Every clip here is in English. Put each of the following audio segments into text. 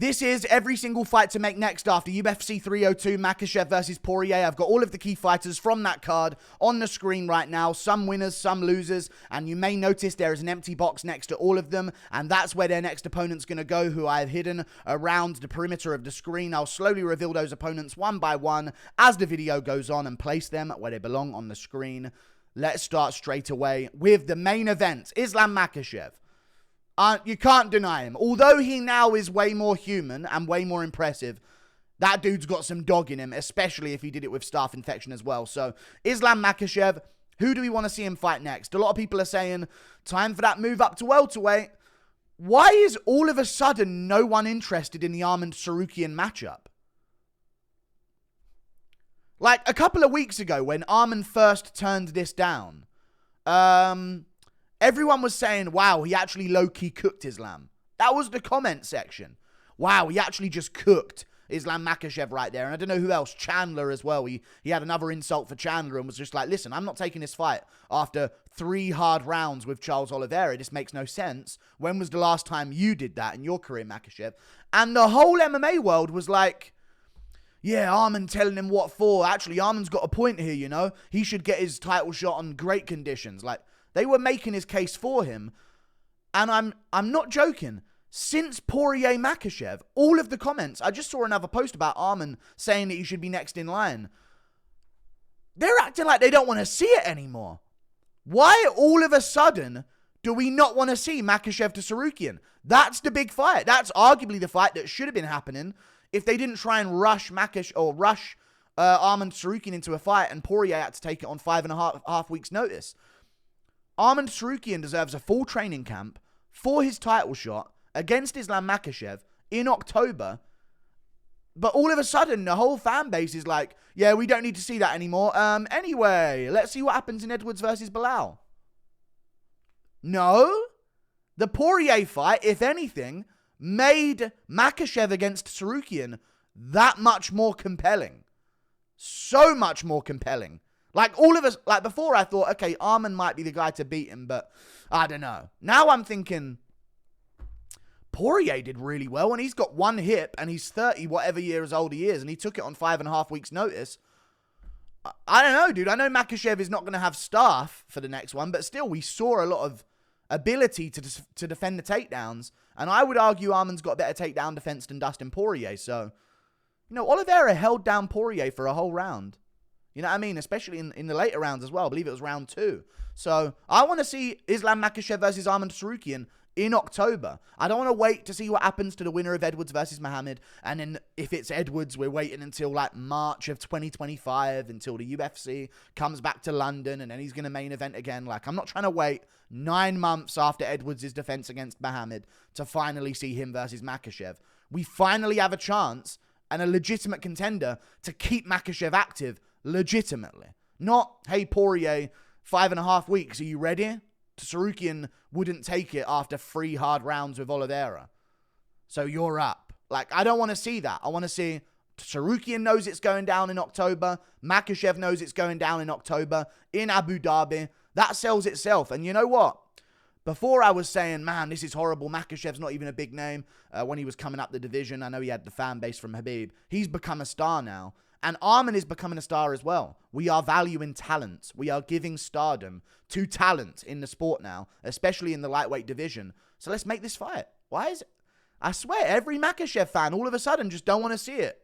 This is every single fight to make next after UFC 302, Makhachev versus Poirier. I've got all of the key fighters from that card on the screen right now. Some winners, some losers. And you may notice there is an empty box next to all of them. And that's where their next opponent's going to go, who I have hidden around the perimeter of the screen. I'll slowly reveal those opponents one by one as the video goes on and place them where they belong on the screen. Let's start straight away with the main event. Islam Makhachev. You can't deny him. Although he now is way more human and way more impressive, that dude's got some dog in him, especially if he did it with staph infection as well. So, Islam Makhachev, who do we want to see him fight next? A lot of people are saying, time for that move up to welterweight. Why is all of a sudden no one interested in the Arman Tsarukyan matchup? Like, a couple of weeks ago, when Arman first turned this down, everyone was saying, wow, he actually low-key cooked Islam. That was the comment section. Wow, he actually just cooked Islam Makhachev right there. And I don't know who else. Chandler as well. He had another insult for Chandler and was just like, listen, I'm not taking this fight after 3 hard rounds with Charles Oliveira. This makes no sense. When was the last time you did that in your career, Makhachev? And the whole MMA world was like, yeah, Arman telling him what for. Actually, Arman's got a point here, you know. He should get his title shot on great conditions. Like, they were making his case for him. And I'm not joking. Since Poirier Makhachev, all of the comments, I just saw another post about Arman saying that he should be next in line. They're acting like they don't want to see it anymore. Why all of a sudden do we not want to see Makhachev to Tsarukyan? That's the big fight. That's arguably the fight that should have been happening if they didn't try and rush Makhachev or rush Arman Tsarukyan into a fight and Poirier had to take it on 5.5 weeks notice. Arman Tsarukyan deserves a full training camp for his title shot against Islam Makhachev in October. But all of a sudden, the whole fan base is like, yeah, we don't need to see that anymore. Anyway, let's see what happens in Edwards versus Belal. No. The Poirier fight, if anything, made Makhachev against Tsarukyan that much more compelling. So much more compelling. Like, all of us, like, before I thought, okay, Arman might be the guy to beat him, but I don't know. Now I'm thinking, Poirier did really well, and he's got one hip, and he's 30, whatever years old he is, and he took it on 5.5 weeks' notice. I don't know, dude. I know Makhachev is not going to have staff for the next one, but still, we saw a lot of ability to defend the takedowns, and I would argue Arman's got better takedown defense than Dustin Poirier, so, you know, Oliveira held down Poirier for a whole round. You know what I mean? Especially in the later rounds as well. I believe it was round 2. So, I want to see Islam Makhachev versus Arman Tsarukyan in October. I don't want to wait to see what happens to the winner of Edwards versus Muhammad. And then if it's Edwards, we're waiting until like March of 2025 until the UFC comes back to London and then he's going to main event again. Like, I'm not trying to wait 9 months after Edwards' defense against Muhammad to finally see him versus Makhachev. We finally have a chance and a legitimate contender to keep Makhachev active legitimately. Not, hey, Poirier, 5.5 weeks, are you ready? Tsarukyan wouldn't take it after 3 hard rounds with Oliveira. So you're up. Like, I don't want to see that. I want to see Tsarukyan knows it's going down in October. Makhachev knows it's going down in October in Abu Dhabi. That sells itself. And you know what? Before I was saying, man, this is horrible. Makhachev's not even a big name. When he was coming up the division, I know he had the fan base from Khabib. He's become a star now. And Arman is becoming a star as well. We are valuing talent. We are giving stardom to talent in the sport now, especially in the lightweight division. So let's make this fight. Why is it? I swear, every Makhachev fan all of a sudden just don't want to see it.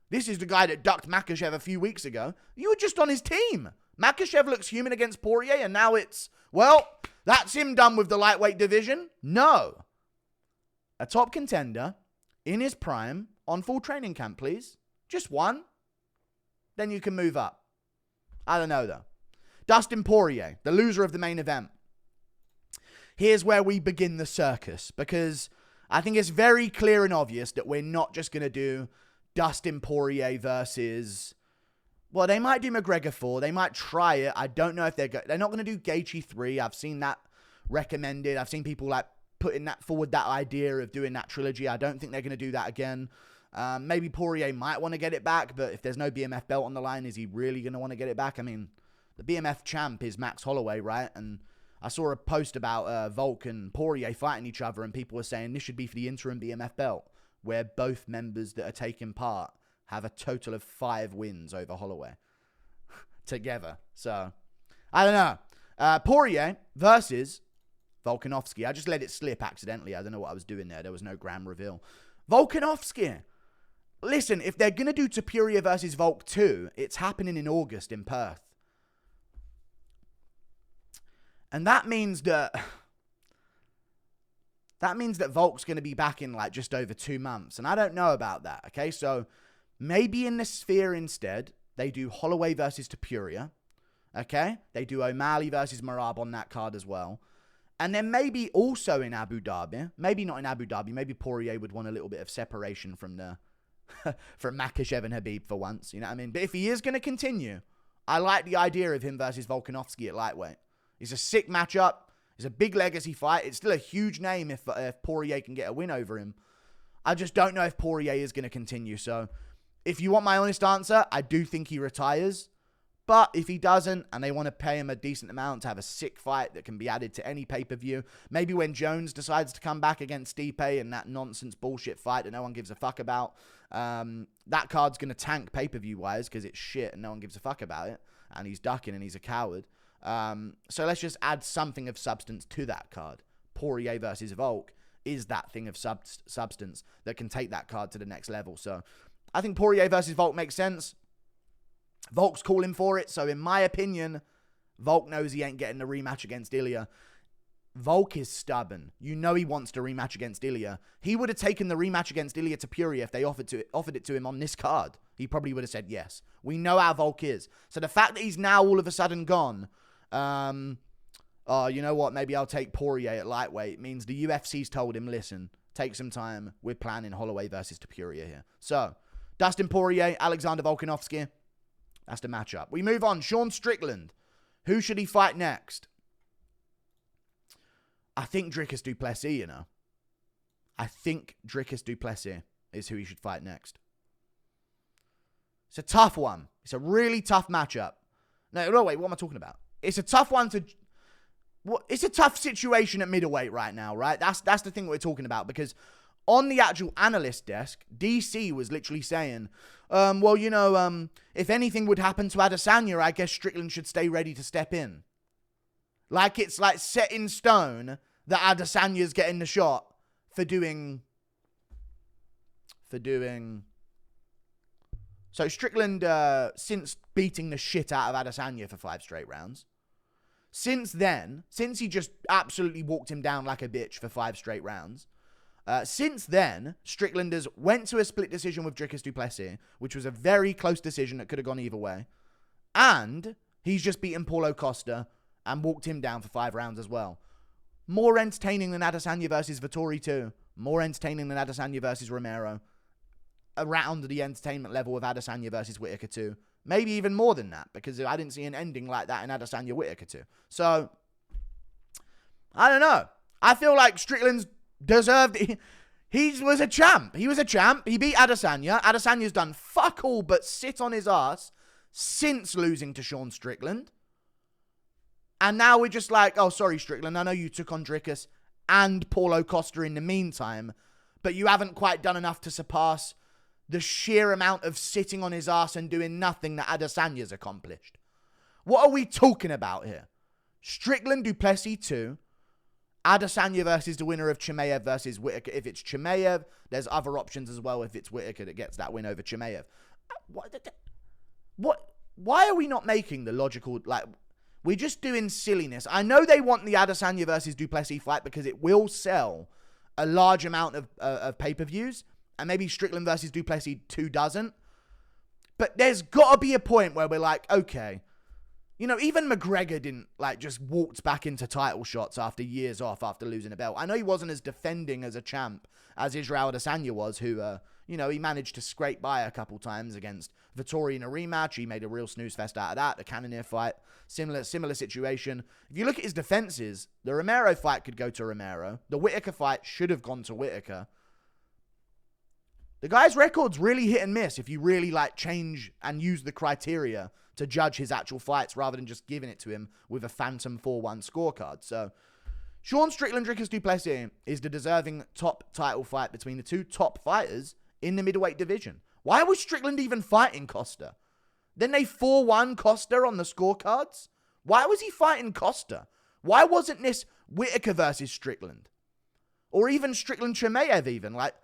This is the guy that ducked Makhachev a few weeks ago. You were just on his team. Makhachev looks human against Poirier, and now it's, well, that's him done with the lightweight division. No. A top contender in his prime on full training camp, please. Just one. Then you can move up. I don't know, though. Dustin Poirier, the loser of the main event. Here's where we begin the circus, because I think it's very clear and obvious that we're not just going to do Dustin Poirier versus, well, they might do McGregor 4. They might try it. I don't know if they're not going to do Gaethje 3. I've seen that recommended. I've seen people like putting that forward, that idea of doing that trilogy. I don't think they're going to do that again. Maybe Poirier might want to get it back, but if there's no BMF belt on the line, is he really going to want to get it back? I mean, the BMF champ is Max Holloway, right? And I saw a post about Volk and Poirier fighting each other, and people were saying this should be for the interim BMF belt. where both members that are taking part have a total of 5 wins over Holloway together. So, I don't know. Poirier versus Volkanovski. I just let it slip accidentally. I don't know what I was doing there. There was no grand reveal. Volkanovski. Listen, if they're going to do Poirier versus Volk 2, it's happening in August in Perth. And that means that Volk's going to be back in like just over 2 months. And I don't know about that, okay? So maybe in the Sphere instead, they do Holloway versus Poirier, okay? They do O'Malley versus Merab on that card as well. And then maybe also in Abu Dhabi, maybe not in Abu Dhabi, maybe Poirier would want a little bit of separation from from Makhachev and Khabib for once, you know what I mean? But if he is going to continue, I like the idea of him versus Volkanovski at lightweight. It's a sick matchup. It's a big legacy fight. It's still a huge name if Poirier can get a win over him. I just don't know if Poirier is going to continue. So if you want my honest answer, I do think he retires. But if he doesn't, and they want to pay him a decent amount to have a sick fight that can be added to any pay-per-view, maybe when Jones decides to come back against Stipe in that nonsense bullshit fight that no one gives a fuck about, that card's going to tank pay-per-view-wise because it's shit and no one gives a fuck about it. And he's ducking and he's a coward. So let's just add something of substance to that card. Poirier versus Volk is that thing of substance that can take that card to the next level. So I think Poirier versus Volk makes sense. Volk's calling for it, so in my opinion, Volk knows he ain't getting the rematch against Ilya. Volk is stubborn. You know he wants to rematch against Ilya. He would have taken the rematch against Ilya Poirier if they offered it to him on this card. He probably would have said yes. We know how Volk is. So the fact that he's now all of a sudden gone, you know what, maybe I'll take Poirier at lightweight, means the UFC's told him, listen, take some time. We're planning Holloway versus Poirier here. So, Dustin Poirier, Alexander Volkanovski. That's the matchup. We move on. Sean Strickland. Who should he fight next? I think Dricus du Plessis, you know. I think Dricus du Plessis is who he should fight next. It's a tough one. It's a really tough matchup. No, wait, what am I talking about? It's a tough one to... It's a tough situation at middleweight right now, right? That's the thing we're talking about, because on the actual analyst desk, DC was literally saying, if anything would happen to Adesanya, I guess Strickland should stay ready to step in. Like it's like set in stone that Adesanya's getting the shot for doing... So Strickland, since beating the shit out of Adesanya for 5 straight rounds, since he just absolutely walked him down like a bitch for 5 straight rounds, since then, Strickland has went to a split decision with Dricus du Plessis, which was a very close decision that could have gone either way. And he's just beaten Paulo Costa and walked him down for 5 rounds as well. More entertaining than Adesanya versus Vettori too. More entertaining than Adesanya versus Romero. Around the entertainment level of Adesanya versus Whittaker too. Maybe even more than that, because I didn't see an ending like that in Adesanya Whittaker too. So, I don't know. I feel like Strickland's deserved it. He was a champ. He was a champ. He beat Adesanya. Adesanya's done fuck all but sit on his ass since losing to Sean Strickland. And now we're just like, oh, sorry, Strickland. I know you took on Dricus and Paulo Costa in the meantime, but you haven't quite done enough to surpass the sheer amount of sitting on his ass and doing nothing that Adesanya's accomplished. What are we talking about here? Strickland du Plessis 2. Adesanya versus the winner of Chimaev versus Whittaker. If it's Chimaev, there's other options as well if it's Whittaker that gets that win over Chimaev. Why are we not making the logical... we're just doing silliness. I know they want the Adesanya versus du Plessis fight because it will sell a large amount of pay-per-views. And maybe Strickland versus du Plessis 2 doesn't. But there's got to be a point where we're like, okay. You know, even McGregor didn't, just walked back into title shots after years off after losing a belt. I know he wasn't as defending as a champ as Israel Adesanya was, who, he managed to scrape by a couple times against Vettori in a rematch. He made a real snooze fest out of that. The Cannonier fight, similar situation. If you look at his defenses, the Romero fight could go to Romero. The Whittaker fight should have gone to Whittaker. The guy's record's really hit and miss if you really change and use the criteria to judge his actual fights rather than just giving it to him with a phantom 4-1 scorecard. So, Sean Strickland, Dricus du Plessis is the deserving top title fight between the two top fighters in the middleweight division. Why was Strickland even fighting Costa? Then they 4-1 Costa on the scorecards. Why was he fighting Costa? Why wasn't this Whittaker versus Strickland? Or even Strickland Chimaev even? Like,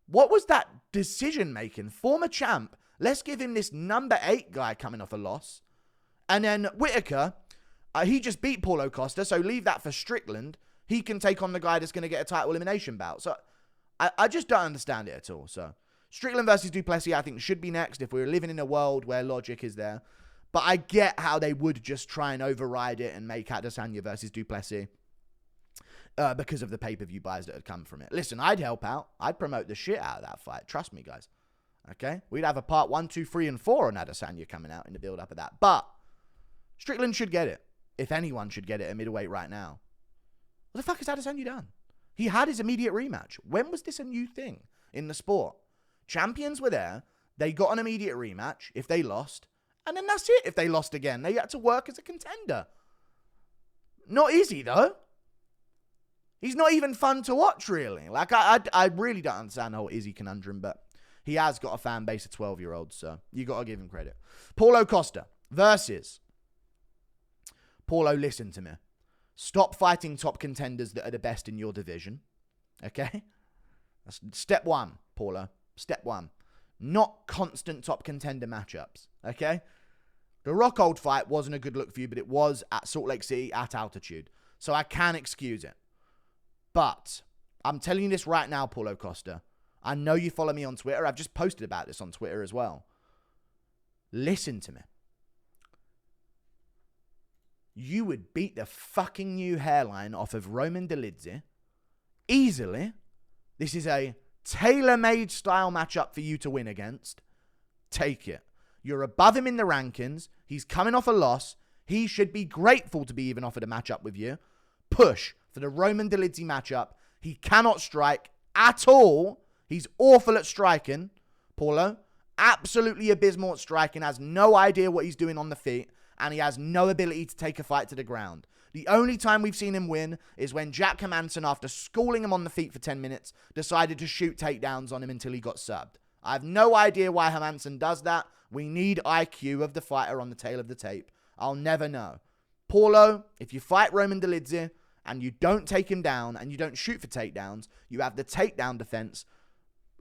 what was that decision making? Former champ, let's give him this number 8 guy coming off a loss. And then Whittaker, he just beat Paulo Costa, so leave that for Strickland. He can take on the guy that's going to get a title elimination bout. So I just don't understand it at all. So Strickland versus du Plessis, I think, should be next if we're living in a world where logic is there. But I get how they would just try and override it and make Adesanya versus du Plessis because of the pay-per-view buys that had come from it. Listen, I'd help out. I'd promote the shit out of that fight. Trust me, guys. Okay? We'd have a part 1, 2, 3, and 4 on Adesanya coming out in the build-up of that. But Strickland should get it. If anyone should get it at middleweight right now. What the fuck has Adesanya done? He had his immediate rematch. When was this a new thing in the sport? Champions were there. They got an immediate rematch if they lost. And then that's it if they lost again. They had to work as a contender. Not easy, though. He's not even fun to watch, really. Like, I really don't understand the whole Izzy conundrum, but he has got a fan base of 12-year-olds, so you got to give him credit. Paulo Costa versus... Paulo, listen to me. Stop fighting top contenders that are the best in your division. Okay? That's step 1, Paulo. Step 1. Not constant top contender matchups. Okay? The Rockhold fight wasn't a good look for you, but it was at Salt Lake City at altitude. So I can excuse it. But I'm telling you this right now, Paulo Costa. I know you follow me on Twitter. I've just posted about this on Twitter as well. Listen to me. You would beat the fucking new hairline off of Roman Dolidze easily. This is a tailor-made style matchup for you to win against. Take it. You're above him in the rankings. He's coming off a loss. He should be grateful to be even offered a matchup with you. Push for the Roman Dolidze matchup. He cannot strike at all. He's awful at striking, Paulo. Absolutely abysmal at striking. Has no idea what he's doing on the feet. And he has no ability to take a fight to the ground. The only time we've seen him win is when Jack Hermansson, after schooling him on the feet for 10 minutes, decided to shoot takedowns on him until he got subbed. I have no idea why Hermansson does that. We need IQ of the fighter on the tail of the tape. I'll never know. Paulo, if you fight Roman Dolidze and you don't take him down and you don't shoot for takedowns, you have the takedown defense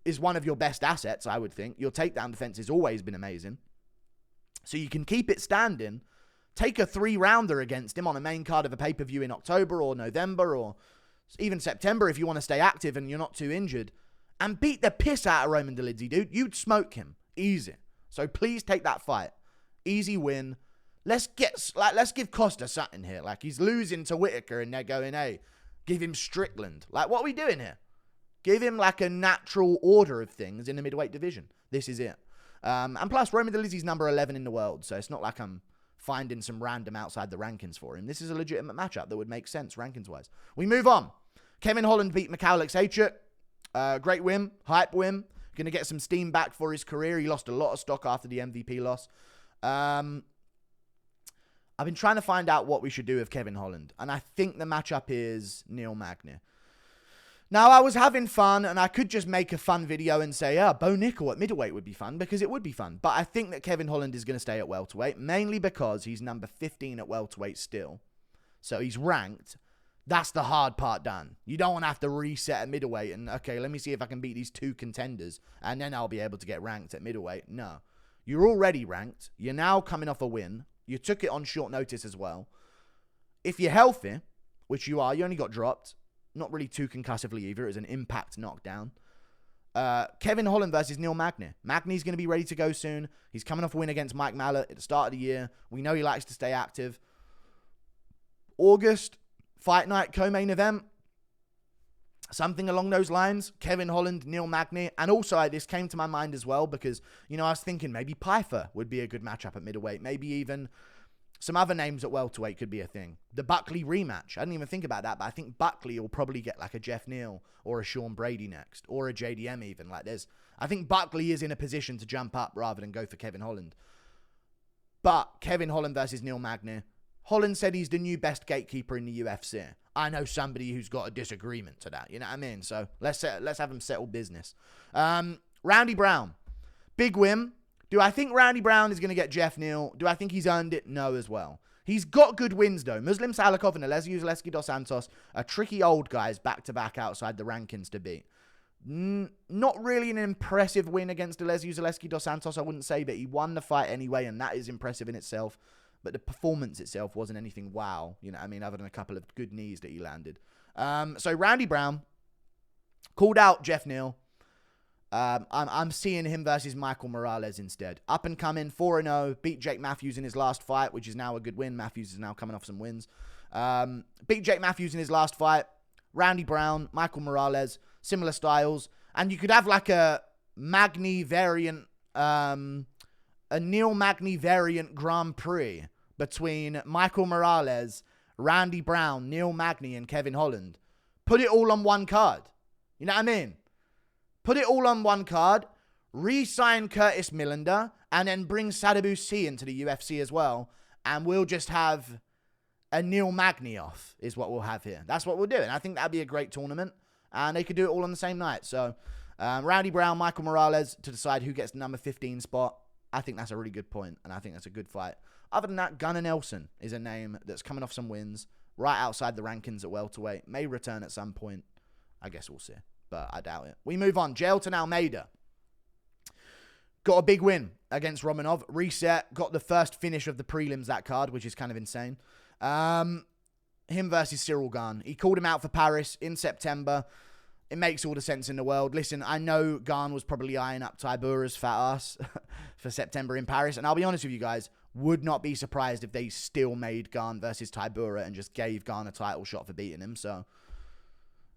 is one of your best assets, I would think. Your takedown defense has always been amazing. So you can keep it standing, take a 3-rounder against him on a main card of a pay-per-view in October or November or even September if you want to stay active and you're not too injured, and beat the piss out of Roman Dolidze, dude. You'd smoke him. Easy. So please take that fight. Easy win. Let's give Costa something here. Like, he's losing to Whittaker and they're going, hey, give him Strickland. Like, what are we doing here? Give him like a natural order of things in the middleweight division. This is it. And plus, Roman Dolidze's number 11 in the world, so it's not like I'm finding some random outside the rankings for him. This is a legitimate matchup that would make sense rankings-wise. We move on. Kevin Holland beat Makhachev. Great win. Hype win. Going to get some steam back for his career. He lost a lot of stock after the MVP loss. I've been trying to find out what we should do with Kevin Holland, and I think the matchup is Neil Magny. Now, I was having fun, and I could just make a fun video and say, Bo Nickel at middleweight would be fun, because it would be fun. But I think that Kevin Holland is going to stay at welterweight, mainly because he's number 15 at welterweight still. So he's ranked. That's the hard part done. You don't want to have to reset at middleweight and, okay, let me see if I can beat these 2 contenders, and then I'll be able to get ranked at middleweight. No. You're already ranked. You're now coming off a win. You took it on short notice as well. If you're healthy, which you are, you only got dropped. Not really too concussively either. It was an impact knockdown. Kevin Holland versus Neil Magny. Magny's going to be ready to go soon. He's coming off a win against Mike Mallet at the start of the year. We know he likes to stay active. August, fight night, co-main event. Something along those lines. Kevin Holland, Neil Magny. And also, this came to my mind as well because, I was thinking maybe Pyfer would be a good matchup at middleweight. Maybe even some other names at welterweight could be a thing. The Buckley rematch. I didn't even think about that, but I think Buckley will probably get like a Jeff Neal or a Sean Brady next, or a JDM even. I think Buckley is in a position to jump up rather than go for Kevin Holland. But Kevin Holland versus Neil Magny. Holland said he's the new best gatekeeper in the UFC. I know somebody who's got a disagreement to that. You know what I mean? So let's have them settle business. Randy Brown. Big win. Do I think Randy Brown is going to get Jeff Neal? Do I think he's earned it? No as well. He's got good wins, though. Muslim Salikov and Oleksiejczuk dos Santos are tricky old guys back-to-back outside the rankings to beat. Not really an impressive win against Oleksiejczuk dos Santos, I wouldn't say, but he won the fight anyway, and that is impressive in itself. But the performance itself wasn't anything wow, you know what I mean, other than a couple of good knees that he landed. So Randy Brown called out Jeff Neal. I'm seeing him versus Michael Morales instead. Up and coming, 4-0, beat Jake Matthews in his last fight, which is now a good win. Matthews is now coming off some wins. Beat Jake Matthews in his last fight. Randy Brown, Michael Morales, similar styles. And you could have like a Magny variant, a Neil Magny variant Grand Prix between Michael Morales, Randy Brown, Neil Magny, and Kevin Holland. Put it all on one card. You know what I mean? Put it all on one card, re-sign Curtis Millender, and then bring Sadibou C into the UFC as well, and we'll just have a Neil Magny off, is what we'll have here. That's what we'll do, and I think that'd be a great tournament, and they could do it all on the same night. So, Randy Brown, Michael Morales to decide who gets the number 15 spot. I think that's a really good point, and I think that's a good fight. Other than that, Gunnar Nelson is a name that's coming off some wins, right outside the rankings at welterweight, may return at some point. I guess we'll see, but I doubt it. We move on. Jailton Almeida got a big win against Romanov. Reset, got the first finish of the prelims, that card, which is kind of insane. Him versus Cyril Gane. He called him out for Paris in September. It makes all the sense in the world. Listen, I know Gane was probably eyeing up Tybura's fat ass for September in Paris. And I'll be honest with you guys, would not be surprised if they still made Gane versus Tybura and just gave Gane a title shot for beating him. So,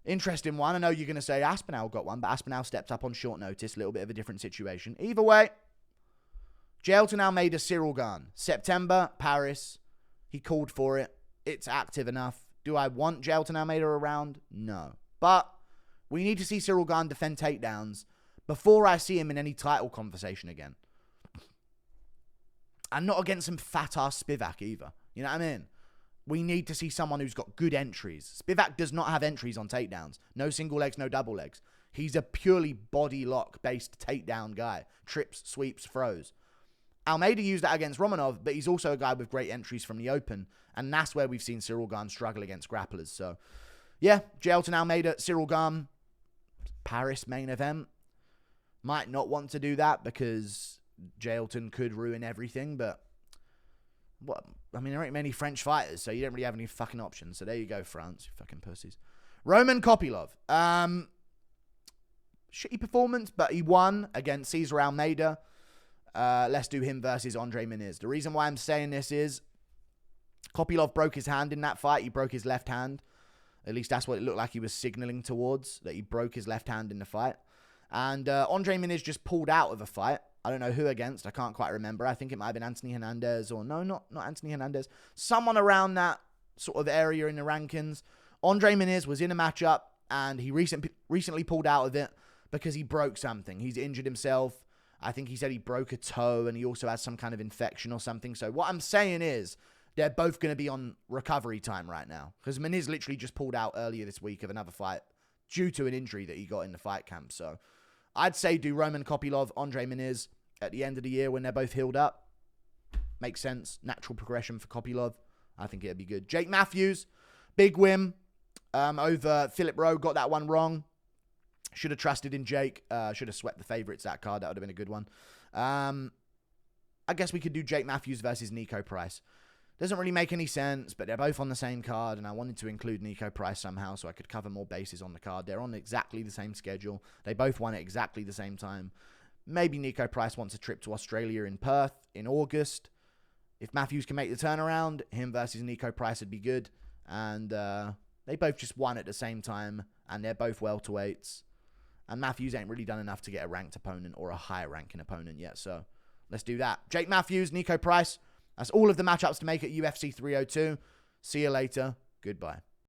interesting one. I know you're going to say Aspinall got one, but Aspinall stepped up on short notice. A little bit of a different situation. Either way, Jailton Almeida, Cyril Gane. September, Paris. He called for it. It's active enough. Do I want Jailton Almeida around? No. But we need to see Cyril Gane defend takedowns before I see him in any title conversation again. And not against some fat-ass Spivak either. You know what I mean? We need to see someone who's got good entries. Spivak does not have entries on takedowns. No single legs, no double legs. He's a purely body lock-based takedown guy. Trips, sweeps, throws. Almeida used that against Romanov, but he's also a guy with great entries from the open. And that's where we've seen Cyril Gane struggle against grapplers. So, yeah, Jailton Almeida, Cyril Gane, Paris main event. Might not want to do that because Jailton could ruin everything, but what? I mean, there ain't many French fighters, so you don't really have any fucking options. So there you go, France, you fucking pussies. Roman Kopylov. Shitty performance, but he won against Cesar Almeida. Let's do him versus Andre Muniz. The reason why I'm saying this is Kopylov broke his hand in that fight. He broke his left hand. At least that's what it looked like he was signaling towards, that he broke his left hand in the fight. And Andre Muniz just pulled out of a fight. I don't know who against. I can't quite remember. I think it might have been Anthony Hernandez or no, not Anthony Hernandez. Someone around that sort of area in the rankings. Andre Muniz was in a matchup and he recently pulled out of it because he broke something. He's injured himself. I think he said he broke a toe and he also has some kind of infection or something. So what I'm saying is they're both going to be on recovery time right now because Muniz literally just pulled out earlier this week of another fight due to an injury that he got in the fight camp. So I'd say do Roman Kopylov, Andre Muniz at the end of the year when they're both healed up. Makes sense. Natural progression for Kopylov. I think it'd be good. Jake Matthews, big win over Philip Rowe. Got that one wrong. Should have trusted in Jake. Should have swept the favorites that card. That would have been a good one. I guess we could do Jake Matthews versus Nico Price. Doesn't really make any sense, but they're both on the same card, and I wanted to include Nico Price somehow so I could cover more bases on the card. They're on exactly the same schedule. They both won at exactly the same time. Maybe Nico Price wants a trip to Australia in Perth in August. If Matthews can make the turnaround, him versus Nico Price would be good. And they both just won at the same time, and they're both welterweights. And Matthews ain't really done enough to get a ranked opponent or a higher ranking opponent yet, so let's do that. Jake Matthews, Nico Price. That's all of the matchups to make at UFC 302. See you later. Goodbye.